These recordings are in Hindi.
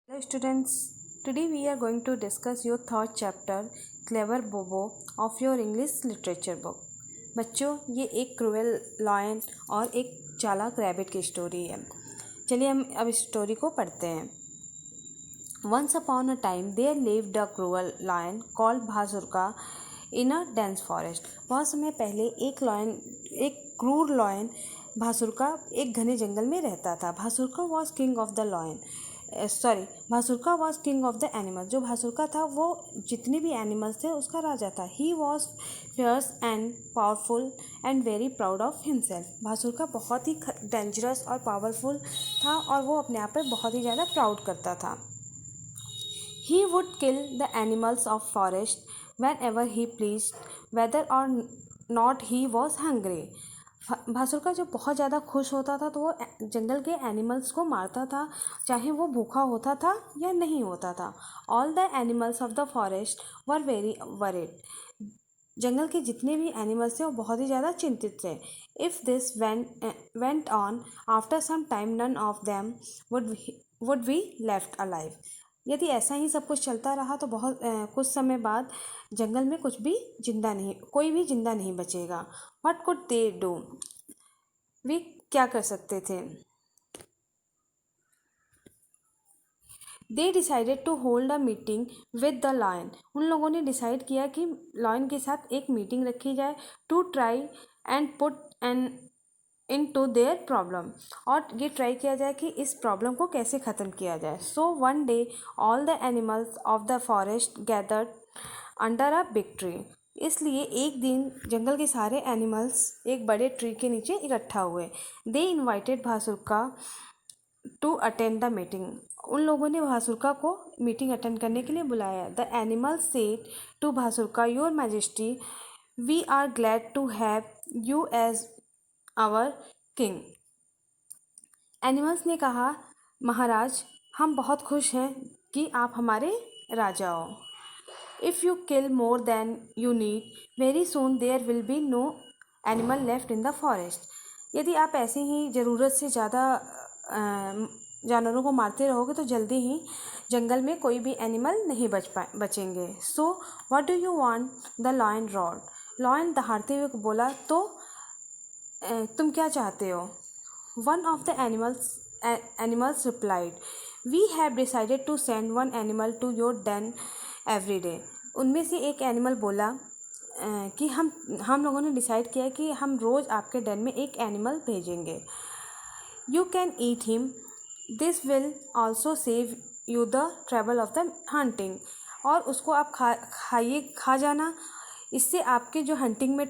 Hello students, today we are going to discuss your third chapter Clever Bobo of your English literature book. बच्चों ये एक क्रूएल लॉयन और एक चालाक रैबिट की स्टोरी है। चलिए हम अब इस स्टोरी को पढ़ते हैं। Once upon a time there lived a cruel lion called Bhasurka in a dense forest. बहुत समय पहले एक क्रूर लॉयन भासुरका एक घने जंगल में रहता था। Bhasuraka was king of the lion Bhasuraka was king of the animal. जो भासुरका था वो जितने भी एनिमल्स थे उसका राजा था। He was fierce and powerful and very proud of himself. Bhasuraka बहुत ही डेंजरस और पावरफुल था और वो अपने आप पे बहुत ही ज़्यादा प्राउड करता था। He would kill the animals of forest whenever he pleased, whether or not he was hungry. भासुरका जब बहुत ज़्यादा खुश होता था तो वो जंगल के एनिमल्स को मारता था, चाहे वो भूखा होता था या नहीं होता था। All the animals of the forest were very worried. जंगल के जितने भी एनिमल्स थे वो बहुत ही ज़्यादा चिंतित थे। If this went on, after some time none of them would be left alive. यदि ऐसा ही सब कुछ चलता रहा तो बहुत कुछ समय बाद जंगल में कोई भी जिंदा नहीं बचेगा। What could they do? वे क्या कर सकते थे? They decided to hold a meeting with the lion. उन लोगों ने डिसाइड किया कि लॉयन के साथ एक मीटिंग रखी जाए to try and put an into their problem, और ये ट्राई किया जाए कि इस प्रॉब्लम को कैसे ख़त्म किया जाए। So one day all the animals of the forest gathered under a big tree. इसलिए एक दिन जंगल के सारे एनिमल्स एक बड़े ट्री के नीचे इकट्ठा हुए। They invited Bhasuraka to attend the meeting. उन लोगों ने भासुरका को मीटिंग अटेंड करने के लिए बुलाया। The animals said to Bhasuraka, your majesty, we are glad to have you as our king. Animals ने कहा, महाराज हम बहुत खुश हैं कि आप हमारे राजा हो। If you kill more than you need, very soon there will be no animal left in the forest. यदि आप ऐसे ही ज़रूरत से ज़्यादा जानवरों को मारते रहोगे तो जल्दी ही जंगल में कोई भी एनिमल नहीं बचेंगे। So what do you want? The lion roared. Lion दहाड़ते हुए बोला, तो तुम क्या चाहते हो? One of the animals replied, we have decided to send one animal to your den every day. उनमें से एक एनिमल बोला कि हम लोगों ने डिसाइड किया कि हम रोज़ आपके डेन में एक एनिमल भेजेंगे। You can eat him, this will also save you the trouble of the hunting. और उसको आप खा जाना, इससे आपके जो हंटिंग में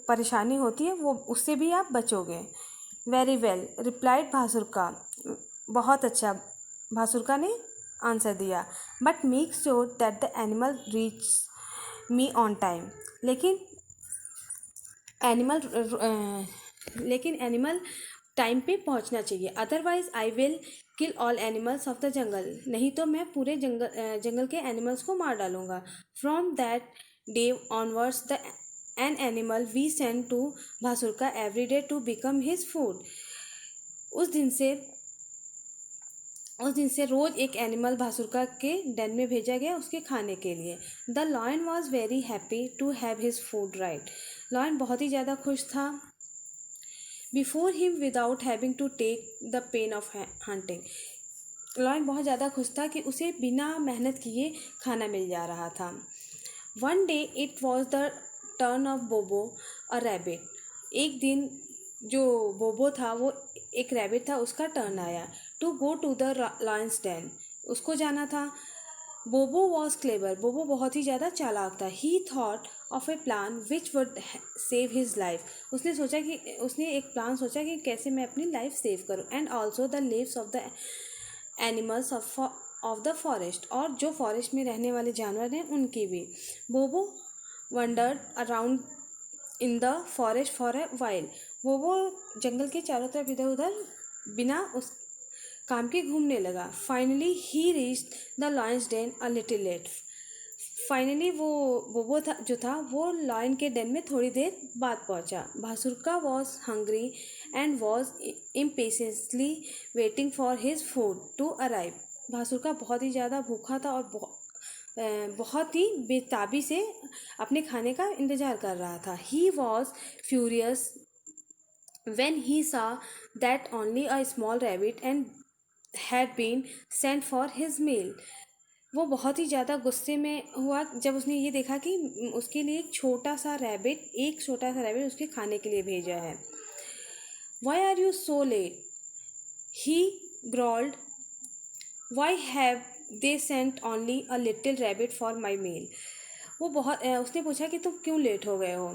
परेशानी होती है वो उससे भी आप बचोगे। Very well replied Bhasuraka. बहुत अच्छा, भासुरका ने आंसर दिया। But make sure that the animal reach me on time. लेकिन एनिमल टाइम पे पहुंचना चाहिए। Otherwise I will kill all animals of the jungle. नहीं तो मैं पूरे जंगल के एनिमल्स को मार डालूंगा। From that day onwards the an animal we send to Bhasuraka every day to become his food. उस दिन से रोज़ एक एनिमल भासुरका के डेन में भेजा गया उसके खाने के लिए। The lion was very happy to have his food right. Lion बहुत ही ज़्यादा खुश था before him without having to take the pain of hunting. Lion बहुत ज़्यादा खुश था कि उसे बिना मेहनत किए खाना मिल जा रहा था। One day it was the turn off बोबो अ रैबिट। एक दिन जो बोबो था वो एक रैबिट था, उसका टर्न आया। To go to the lion's den, उसको जाना था। बोबो वॉज क्लेवर। बोबो बहुत ही ज़्यादा चालाक था। ही thought of A plan which would save his life. उसने एक प्लान सोचा कि कैसे मैं अपनी लाइफ सेव करूं। And also the leaves of the animals of the forest, और जो फॉरेस्ट में रहने वाले जानवर हैं उनकी भी। Bobo wandered around in the forest for a while. Bobo जंगल के चारों तरफ इधर उधर बिना उस काम के घूमने लगा। Finally he reached the lion's den a little late. Finally वो बोबो था वो लॉयन के डेन में थोड़ी देर बाद पहुंचा। Bhasuraka was hungry and was impatiently waiting for his food to arrive. Bhasuraka बहुत ही ज़्यादा भूखा था और बहुत ही बेताबी से अपने खाने का इंतज़ार कर रहा था। He was furious when he saw that only a small rabbit and had been sent for his meal. वो बहुत ही ज़्यादा गुस्से में हुआ जब उसने ये देखा कि उसके लिए एक छोटा सा रैबिट उसके खाने के लिए भेजा है। Why are you so late? He growled. Why have they sent only a little rabbit for my meal? उसने पूछा कि तुम क्यों लेट हो गए हो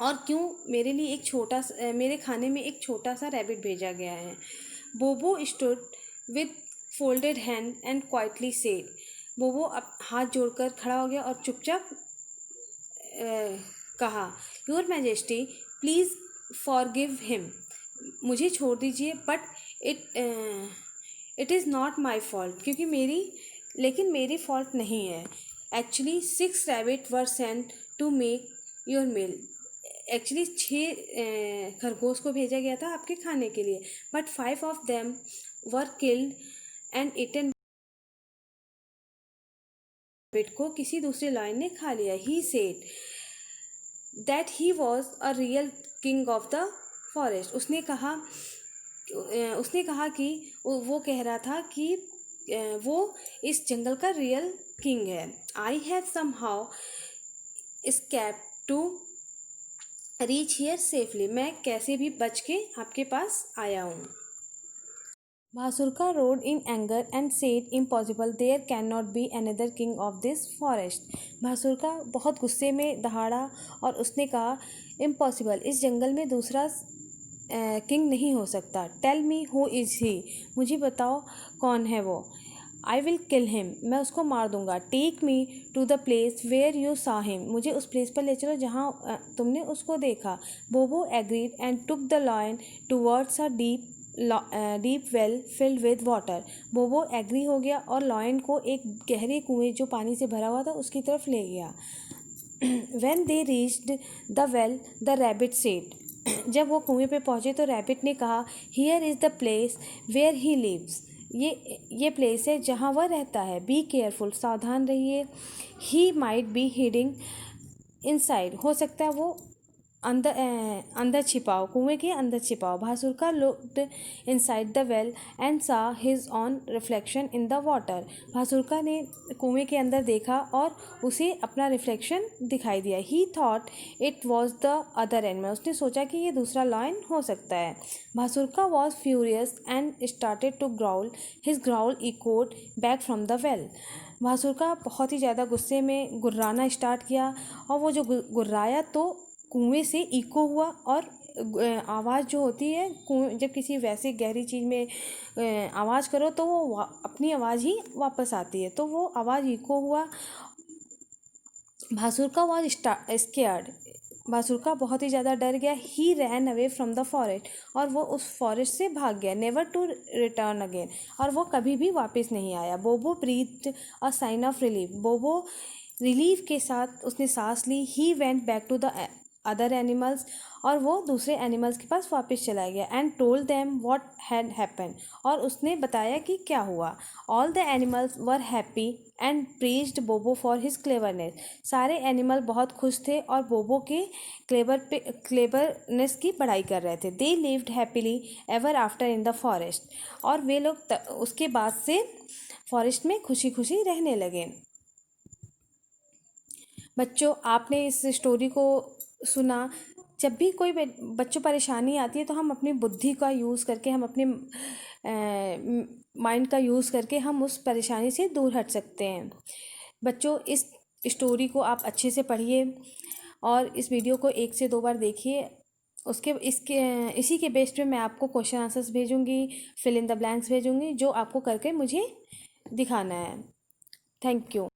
और क्यों मेरे खाने में एक छोटा सा रैबिट भेजा गया है। बोबो stood with folded hand and quietly said. बोबो अब हाथ जोड़कर खड़ा हो गया और चुपचाप कहा, your majesty please forgive him. मुझे छोड़ दीजिए, but it is not my fault, लेकिन मेरी फॉल्ट नहीं है। Actually 6 rabbit were sent to make your meal. Actually 6 खरगोश को भेजा गया था आपके खाने के लिए, but 5 of them were killed and eaten. Rabbit को किसी दूसरे लायन ने खा लिया। He said that he was a real king of the forest. उसने कहा कि वो कह रहा था कि वो इस जंगल का रियल किंग है। I have somehow escaped to reach here safely. मैं कैसे भी बच के आपके पास आया हूँ। Bhasuraka roared in anger and said, impossible, there can not be another king of this forest. Bhasuraka बहुत गुस्से में दहाड़ा और उसने कहा, इम्पॉसिबल, इस जंगल में दूसरा किंग नहीं हो सकता। Tell me who is he. मुझे बताओ कौन है वो। I will kill him. मैं उसको मार दूंगा। Take me to the place where you saw him. मुझे उस प्लेस पर ले चलो जहाँ तुमने उसको देखा। बोबो agreed and took the lion towards a deep well filled with water. बोबो एग्री हो गया और लॉयन को एक गहरे कुएं जो पानी से भरा हुआ था उसकी तरफ ले गया। When they reached the well, the rabbit said. जब वो कुएं पे पहुँचे तो रैबिट ने कहा, Here is the place where he lives. ये प्लेस है जहाँ वह रहता है। बी केयरफुल, सावधान रहिए। He might be hiding inside. हो सकता है वो अंदर छिपाओ, कुएं के अंदर छिपाओ। Bhasuraka looked inside the well and saw his own reflection in the water. Bhasuraka ने कुएं के अंदर देखा और उसे अपना रिफ्लेक्शन दिखाई दिया। He thought it was the other animal. उसने सोचा कि ये दूसरा लायन हो सकता है। Bhasuraka was furious and started to growl. His growl echoed back from the well. Bhasuraka बहुत ही ज़्यादा गुस्से में गुर्राना स्टार्ट किया और वो जो गुर्राया तो कुएं से इको हुआ और आवाज़ जो होती है कुएं, जब किसी वैसे गहरी चीज़ में आवाज़ करो तो वो अपनी आवाज़ ही वापस आती है, तो वो आवाज़ इको हुआ। भासुरका वॉज स्केयर्ड। भासुरका बहुत ही ज़्यादा डर गया। He ran away from the forest. और वो उस फॉरेस्ट से भाग गया। Never to return again. और वो कभी भी वापस नहीं आया। Bobo breathed a sigh of relief. Bobo relief के साथ उसने सांस ली। He went back to the other animals. और वो दूसरे एनिमल्स के पास वापस चला गया। And told them what had happened. और उसने बताया कि क्या हुआ। All the animals were happy and praised बोबो फॉर हिज क्लेवरनेस। सारे एनिमल बहुत खुश थे और बोबो के क्लेवरनेस की बड़ाई कर रहे थे। They lived happily ever after in the forest. और वे लोग उसके बाद से फॉरेस्ट में खुशी खुशी रहने लगे। बच्चों, आपने इस स्टोरी को सुना। जब भी कोई बच्चों परेशानी आती है तो हम अपनी बुद्धि का यूज़ करके, हम अपने माइंड का यूज़ करके हम उस परेशानी से दूर हट सकते हैं। बच्चों, इस स्टोरी को आप अच्छे से पढ़िए और इस वीडियो को 1 से 2 बार देखिए। इसी के बेस पे मैं आपको क्वेश्चन आंसर्स भेजूँगी, फिल इन द ब्लैंक्स भेजूँगी, जो आपको करके मुझे दिखाना है। Thank you.